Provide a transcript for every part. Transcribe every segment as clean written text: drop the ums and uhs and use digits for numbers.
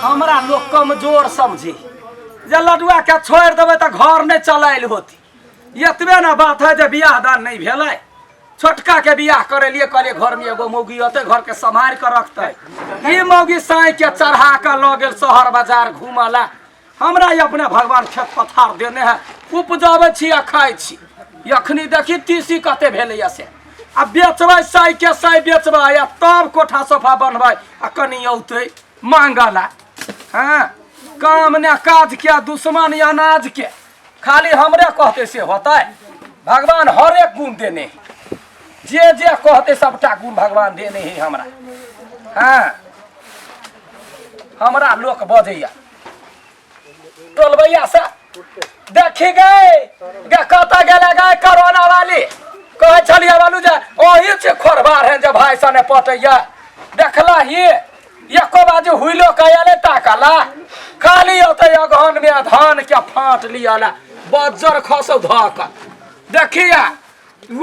हमरा लोग कमजोर समझी जे लडुआ के छोड़ देवे तो घर नहीं चलाइल होती। एतबे ना बात है जे बियाह दान नहीं भेलै। छोटका के बियाह करे लिए कहलिए घर में एगो मौगी होते घर के संभाल कर रखते। ई मौगी साई के चढ़ा के ल गेल शहर बाजार घूमला। हमरा ये अपने भगवान खेत पथार देने है उपजावे छी आ खाई छी। यखनी देखी तीसी कते भेलै से आ बेचबै साई के साई बेचबै या तब कोठा सोफा बनबै आ कनी औते मांगला। हाँ काम ने काज के दुश्मन अनाज के खाली हमरे कहते से होता। भगवान हर एक गुण देने जे जे कहते सबटा गुण भगवान देने ही हमरा। हाँ हमरा लोक बजैया टोलबैया से देखी गए कत गेले गए कोरोना वाली कहे चलिए बालू जे ओही से खोरबार है जब भाई सने पटैया देखला ही एको बाजू हुइलो कयाले ताकला खाली होते अगहन में धान के फाट लियाला बज्जर खसो धक देखिया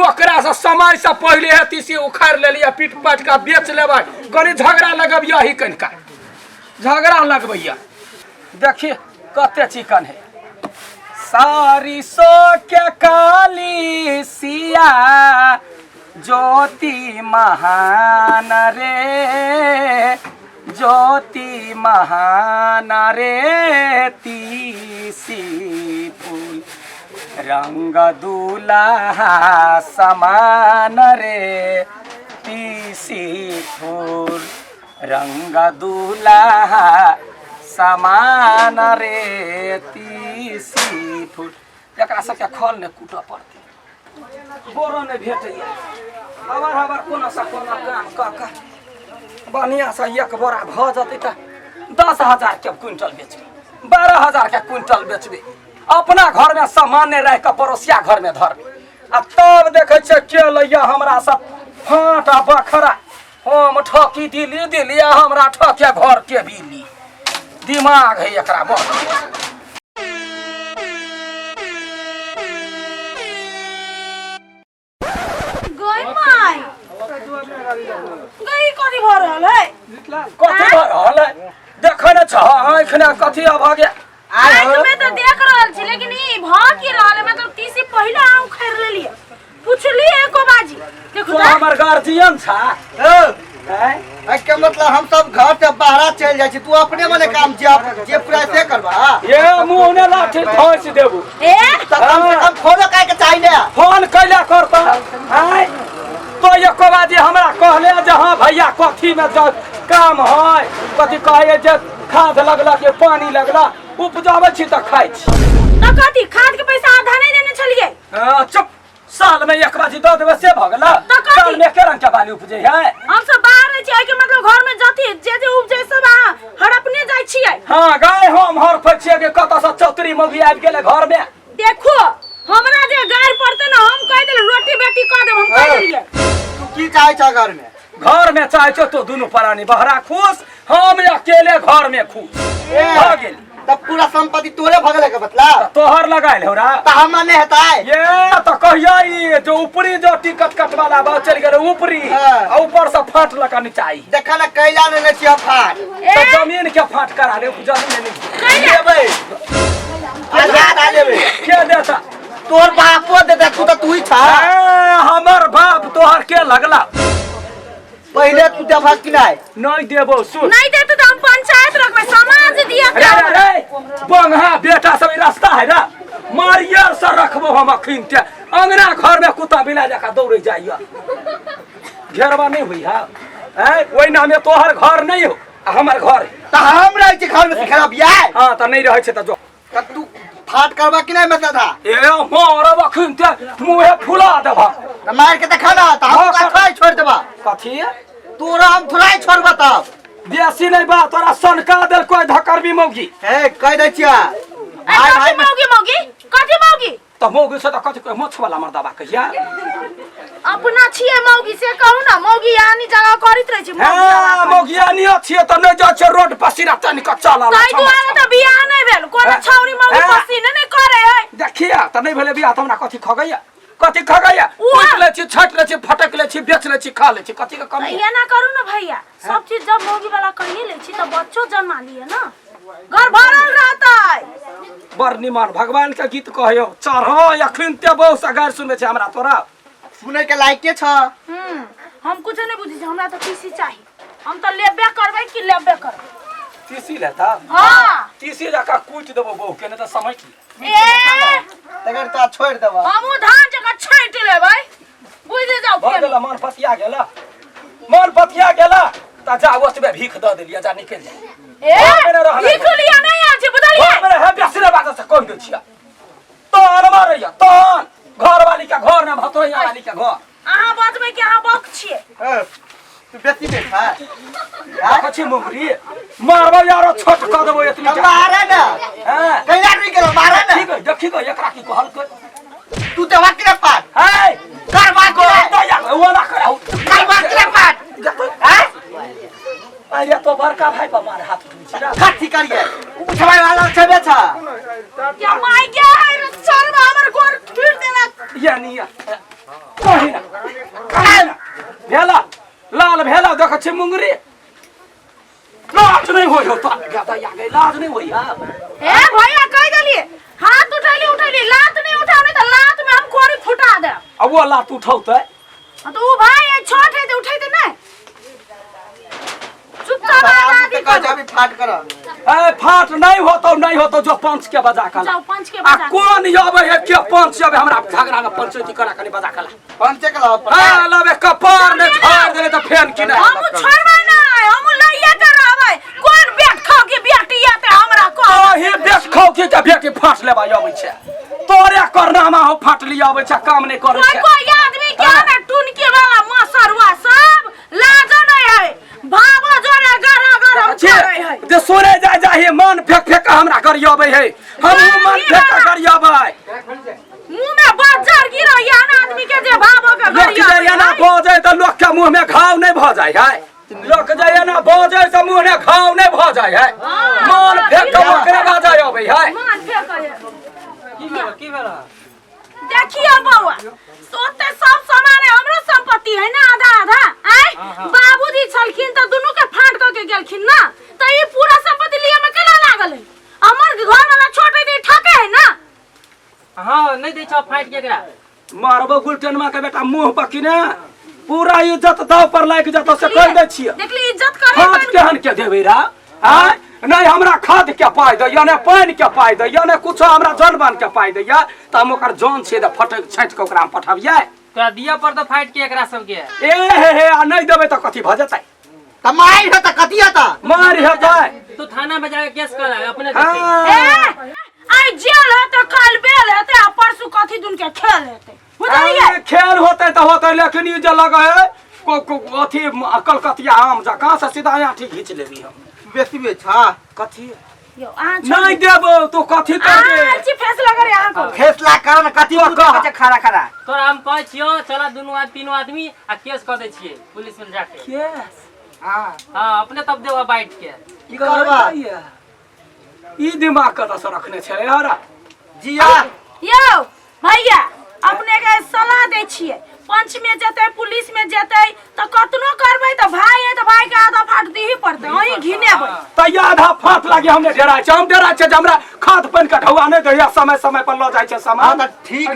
ओकरा से समय से पहले है तीसी उखाड़ ले लिया पीट पाट का बेच लेबै कनी झगड़ा लगबिया ही कनिका झगड़ा लगबैया। देखिए कते चिकन है सारी सो के काली सिया ज्योति महान रे ज्योति महान रे तीसी फूल रंग दूल्हा समान रे तीसी फूल रंग दूल्हा समान रे तीसी फूल। एकरा सबके खल ने कूट पड़ते बोरो ने भेटैया हवर हवर कोनो सा कोनो काम क बढ़िया से एक बोरा भ जते त 10,000 के क्विंटल बेचबे 12,000 के क्विंटल बेचबे अपना घर में सामान्य रह के पड़ोसिया घर में धरबे आ तब देखे छे के लैया हमरा सब फाटा बखरा हम ठकी दिली हमरा ठके घर के बिली दिमाग है एकरा बहुत। गई कथी भ रहल है कथी भ रहल है देख न छ एखने कथी अब गया आज में तो देख रहल छी लेकिन ई भ की रहल है मतलब तीसी पहले आम खैर लेलिए पूछली एको बाजी देखो तो हमर गार्जियन छा है के मतलब हम सब घर से बाहर चल जाय छी तू अपने मने काम जे पूरा से करबा ये मुंह ने लाठी धोस देबू ए त कम से कम फोन काहे के चाहिए फोन कैला करता है तो एको बाजी हमरा कहले जे हां भैया कथी में काम है कथी कहे जे खाद लगला के पानी लगला उपजावे छी त खाइ छी त कथी खाद के पैसा आधा नहीं देने छलिए चुप साल में एक बाजी दो देवे से भगला साल में के रंग के बाली उपजे है हम सब बाहर छी के मतलब घर में जाती जे उपजे सब हड़पने जाय छियै। हां गाय हम हर फछिए के कत से चौतरी मौगी आबि गेले घर में देखो हमरा जे गाय पड़ते ना हम कह देल रोटी बेटी क देब हम कह देलिए तू की चाहे छ घर में चाहे छो तो दोनों प्राणी बहरा खुश हम अकेले घर में खुश भ गेल तब पूरा संपत्ति तोरे भगले के बतला तोहर लगाइल होरा त हम ने हेताय ये तो कहिया ई जो ऊपरी जो टिकट कट वाला बा चल गेले ऊपरी आ ऊपर से फाट लगा नीचाई देखा ना कैला ने छिया फाट तो जमीन के फाट करा ले जमीन नहीं लेबे आजाद आ लेबे के देता तोर बापो देता तू ही छा हमर बाप तोहर के लगला पहले तू देबा कि नहीं देबो सुन नहीं देते तो हम पंचायत रखबे समाज दिया अरे बंगा बेटा सब रास्ता है ना मारिया से रखबो हम अखिन के अंगना घर में कुत्ता बिना जका दौड़े जाइया घेरवा नहीं हुई है ओई नाम में तोहर घर नहीं हो हमर घर त हम रह छी घर में खराब बिया हां त नहीं रहे छ त जो तू फाट करबा कि नहीं मतलब था ए मारब अखिन के मुंह फुला देबा मार के देखा ना त हम का छोड़ देबा कथी तोरा हम थोड़ा छोड़बा तब बेसी नहीं बा तोरा सनका दे कोई धकरबी मौगी ए कह दे छिया भाई मौगी कथी मौगी त मौगी से त कथी कोई मोछ वाला मर्दाबा कहिया अपना छिए मौगी से कहू ना मौगी यानी जगह करित रह छी हां मौगी यानी छिए त नहीं जा छ रोड पसीना तनी क चला ताई दुआरे त बियाह नहीं भेल कोन छौरी मौगी पसीना नहीं करे है देखिया त नहीं भेले बियाह त हमरा कथी खगैया कथी खगैया उठ ले छी छट ले छी फटक ले छी बेच ले छी खा ले छी कथी के कमी ये ना करू ना भैया सब चीज जब मौगी वाला करिए ले छी तो बच्चों जन्मा लिए ना, घर भरल रहता है। बड़ निमान भगवान के गीत कहियो चढ़ो अखन ते बहुत सगार सुने छे हमरा तोरा सुने के लायके छ। हम कुछ नहीं बुझी छे, हमरा तो तीसी चाहिए। हम तो लेबे करबै कि लेबे करबै। तीसी लेता हां तीसी जका कूट देबो बहु के ने त समय की ए तगर तो छोड़ देबो। हमू धान जका छांट लेबै, बुझ जाओ। भगला मन पतिया गेला, मन पतिया गेला त जा ओतबे भीख द देलिया, जा निकल जा। भीख लिया नहीं आ छे बुझलिए। मेरे है बेसरे बात से कह दे छिया तोन मारैया तोन घर वाली के घर ना भतोया वाली के घर। अहाँ बतबै कि अहाँ बक छिए। तू बेसी बेटा कछि मुगरी मारबो यारो छोट क देबो एतनी मारे ना। हां कैला नहीं गेलो मारे ना। ठीक है देखी गो एकरा की कहल कर तू तो वकरे पाट है कर मार को दया वो ना कराऊ कर वकरे पाट हैं। अरे तो बड़का भाई पर मार हाथ उठा खाती करिए उठवाई वाला छबे छ। क्या माई क्या है रे चल हमर गोर फिर देना। यानी कहि ना भेला लाल भेला देख छ मुंगरी लाज नहीं होय हो तो गादा या गई लाज नहीं होय। ए भैया कह देलिए हाथ उठैली लात नहीं उठाओ नहीं तो लात में हम कोरी फुटा दे। अब वो लात उठाउतै तो वो भाई है छोट है तो उठैते नहीं। चुपचाप आदमी कह जा भी फाट कर। ए फाट नहीं होतो जो पंच के बजा कला जाओ पंच के आ बजा। कौन आवे है के पंच आवे हमरा झगड़ा में पंचायती करा कनी बजा कला पंचे के लाओ हां लबे कपार में झाड़ देले त फेन की ना हम छोड़बै ना, हम लइया के रहबै। कोन बेट खाओ के बेटी आते हमरा को ही बेच खाओ के बेटी फाट लेबा आबै छै तोरे करनामा हो फाट लिया आबै छै काम नहीं करे छै। कोई आदमी के ना टुनके वाला मसरुआ सब लाजो नहीं है। भाबो जोरे गरा गरम करे है। जे सोने जाए मन फेक हमरा गरियाबै है हम मन फेक गरियाबै मुंह में बाजार गिरो या ना आदमी के जे भाबो के लोक जाय ना बजे त लोक के मुंह में घाव नहीं भ जाय है। लोक जाय ना बजे त मुंह में घाव नहीं भ जाय है। मन फेक ओकरे बाजा आबै है। मान फेक की भेला देखियो बउआ सोते सब सामान हमरो संपत्ति है ना आधा आधा। आय बाबूजी छलखिन त दुनु के फाट क के गेलखिन ना, त ई पूरा संपत्ति लिया में केना लागल है। हमर घर वाला छोटे दे ठके है ना। हां नहीं दै छ फाइट के एकरा मारबो गुलटनमा के बेटा मुंह पकी ना पूरा इज्जत दाव पर लाग जत से कह दे छियै। देखली इज्जत करे खाद केहन के देबै रा हां नहीं हमरा खाद के पाई दैया ने पानी के पाई दैया ने कुछ हमरा जनबान के पाई दैया त हम ओकर जान से द फटक छाट के ओकरा पठाबियै। तोरा दिया पर तो फाइट के एकरा सब के ए हे आ नहीं देबै त कथि भ जेतै। त मार है त कतिया त मार हेतै तू थाना में जाके केस कर अपने हां आई जेल है त काल बेल है त परसु कथि दुन के खेल हेतै बुझलियै। खेल होतै त होतै लेकिन ई जे लगे है को अथि कलकतिया आम जका से सीधा यहाँ ठीक घीच लेबी हम बेसी बे छ। कथि यो आ नहीं देबो तो कथि करबे अच्छी फैसला करे अहाँ को। फैसला कर कति के खड़ा खड़ा तोरा हम कहै छियो चला दुनु तीनों आदमी आ केस कर दै छियै पुलिस में जाके। केस हां हां अपने तब देबा बाइट के ई करबा ई दिमाग कत से रखने छै यार जिया। यो भैया अपने के सलाह दै छियै पंच में जेतै पुलिस में जेतै त कतनो करबै त भाई है त भाई के आधा फाट दीही पड़तै ओही घिनेबै त आधा फाट लागे हमने डेरा छै हम डेरा छै जे हमरा खाद पानी के ढौआ नहीं दैया समय समय पर ल जाय छै हां सामान। त ठीक है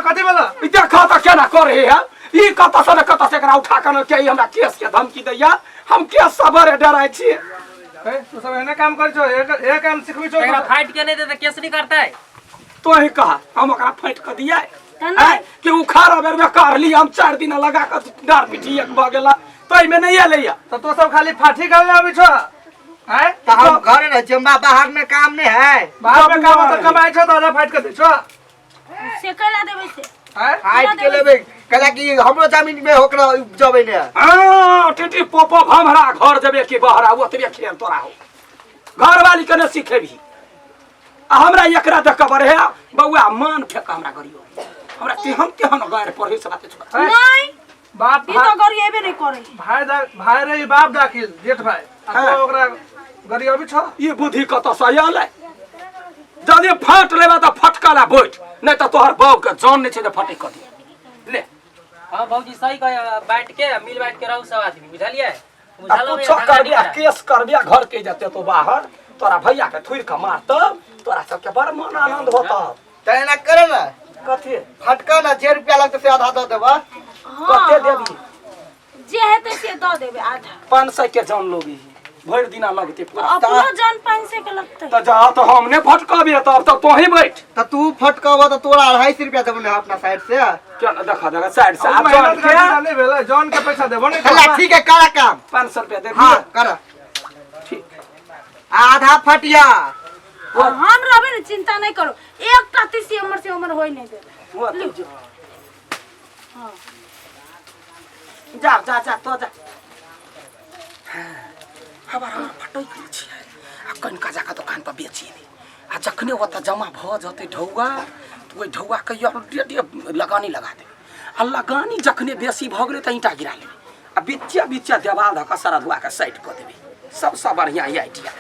कथि वाला ई देखा त केना करे है ई कत से एकरा उठा के के ई हमरा केस के धमकी दैया हम केस सबरे डेरा छी। तू सब एने काम कर छो एक काम सिखबी छो एकरा फाइट के नहीं दे त केस नहीं करतै। तो ही कहा हम ओकरा फाइट क दियै तना कि उखाड़ा बेर में कार ली हम 4 दिन लगा के डार पिटी एक भ गेला तो में नहीं एलैया। तो तू सब खाली फाठी कर ले अभी छो हैं। त हम घर न जम्बा बाहर में काम नहीं है। बाहर में काम तो कमाई छो तो फाइट कर दे छो से कैला देबै से हैं। फाइट के लेबे कला कि हमरो जमीन में होकरा जबै ने। हां टिटी पोपो हमरा घर जबे कि बहरा ओतबे खेल तोरा हो घर वाली के न सिखेबी हमरा एकरा देख के बढ़े बउआ मान फेक हमरा करियो हमरा हम केहन गैर पढ़े से बात छ नहीं बाप ई तो गरिएबे नहीं करे। भाई रे बाप दाखिल जेठ भाई आ तो ओकरा गरी अभी छो ई बुद्धि कत से आयल जदि फाट लेबा त फटकाला बैठ नहीं त तोहर बाप के जान नहीं छै जे फटे कदी ले। हां बाबूजी सही कह बाइट के मिल बाइट के रहू सब आदमी बुझलिए अब कुछ करबिया केस करबिया घर के जते तो बाहर तोरा भैया के थुर के मारतब तोरा सबके बड़ मन आनंद होता तैना करे ना कथी फटका ना जे रुपया लगते से आधा दे देबा कते देबी जे हेतै से दऽ देबै आधा 500 के जान लोगी भर दिना लगते पूरा अपनो जान 500 के लगतै तो जा तो हमने फटकाबे तब तो तू ही बैठ त तू फटकावा त तोरा 250 रुपया देबो ना अपना साइड से क्या देखा देखा साइड से आप मेहनत जान का नहीं भेला जॉन के पैसा देबो नहीं हला ठीक है करा काम 500 रुपया दे हां कर ठीक आधा फटिया हम रहबै न चिंता नहीं करो एक कति से हमर होई नहीं देबै वो तो जा जा जा तो जा हमारा फटोई के छी आ कनका जाका दुकान पर बेची दी आ जखने ओत जमा भ जते ढौआ तो ओइ ढौआ के ऑलरेडी लगानी लगा दे आ लगानी जखने बेसी भ गेलै त ईटा गिरा ले आ बिच्चा बिच्चा देवाल धक सारा धुआ के साइड क देबे सबसे बढ़िया ई आइडिया